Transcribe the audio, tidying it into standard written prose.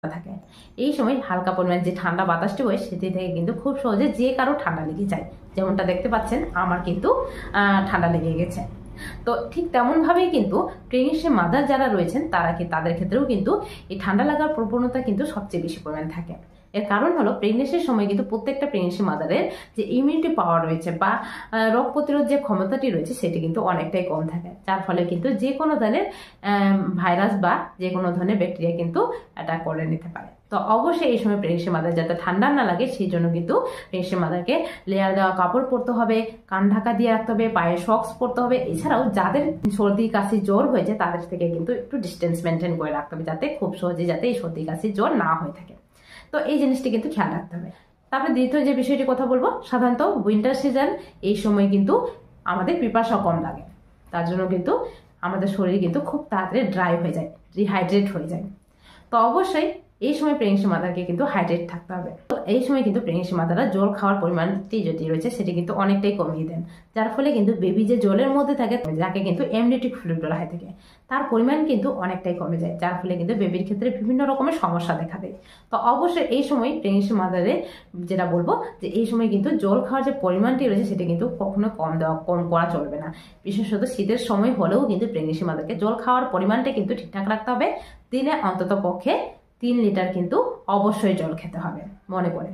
থাকে। এই সময় হালকা পরিমাণে যে ঠান্ডা বাতাসটি হয় সেটি থেকে কিন্তু খুব সহজে যে কারো ঠান্ডা লেগে যায়। যেমনটা দেখতে পাচ্ছেন আমার কিন্তু ঠান্ডা লেগে গেছে। তো ঠিক তেমন ভাবেই কিন্তু প্রেগনেন্সি মাদার যারা রয়েছেন তাদের ক্ষেত্রেও কিন্তু এই ঠান্ডা লাগার প্রবণতা কিন্তু সবচেয়ে বেশি পরিমাণে থাকে। এর কারণ হলো প্রেগনেন্সির সময় কিন্তু প্রত্যেকটা প্রেগনেন্সি মাদারের যে ইমিউনিটি পাওয়ার রয়েছে বা রোগ প্রতিরোধ যে ক্ষমতাটি রয়েছে সেটি কিন্তু অনেকটাই কম থাকে, যার ফলে কিন্তু যে কোনো ধরনের ভাইরাস বা যে কোনো ধরনের ব্যাকটেরিয়া কিন্তু অ্যাটাক করে নিতে পারে। তো অবশ্যই এই সময় প্রেগনেন্সি মাদার যাতে ঠান্ডা না লাগে সেই জন্য কিন্তু প্রেগনেন্সি মাদারকে লেয়ার দেওয়া কাপড় পরতে হবে, কান ঢাকা দিয়ে রাখতে হবে, পায়ে সক্স পরতে হবে। এছাড়াও যাদের সর্দি কাশি জ্বর হয়েছে তাদের থেকে কিন্তু একটু ডিস্টেন্স মেনটেন করে রাখতে হবে, যাতে খুব সহজে যাতে এই সর্দি কাশি জ্বর না হয়ে থাকে। তো এই জিনিসটি কিন্তু খেয়াল রাখতে হবে। তারপরে দ্বিতীয় যে বিষয়টি কথা বলবো, সাধারণত উইন্টার সিজন এই সময় কিন্তু আমাদের পিপাসা কম লাগে, তার জন্য কিন্তু আমাদের শরীর কিন্তু খুব তাড়াতাড়ি ড্রাই হয়ে যায়, ডিহাইড্রেট হয়ে যায়। তো অবশ্যই এই সময় প্রেগনেন্সি মাদারকে কিন্তু হাইড্রেট থাকতে হবে। তো এই সময় কিন্তু প্রেগনেন্সি মাদাররা জল খাওয়ার পরিমাণটি যেটি রয়েছে সেটি কিন্তু অনেকটাই কমিয়ে দেন, যার ফলে কিন্তু বেবি যে জলের মধ্যে থাকে যাকে কিন্তু এমনিওটিক ফ্লুইড বলা হয় থাকে তার পরিমাণ কিন্তু অনেকটাই কমে যায়, যার ফলে কিন্তু বেবির ক্ষেত্রে বিভিন্ন রকমের সমস্যা দেখা দেয়। তো অবশ্যই এই সময় প্রেগনেন্সি মাদারে যেটা বলবো যে এই সময় কিন্তু জল খাওয়ার যে পরিমাণটি রয়েছে সেটা কিন্তু কখনো কম করা চলবে না। বিশেষত শীতের সময় হলেও কিন্তু প্রেগনেন্সি মাদারকে জল খাওয়ার পরিমাণটা কিন্তু ঠিকঠাক রাখতে হবে। দিনে অন্তত পক্ষে 3 লিটার কিন্তু অবশ্যই জল খেতে হবে মনে করে।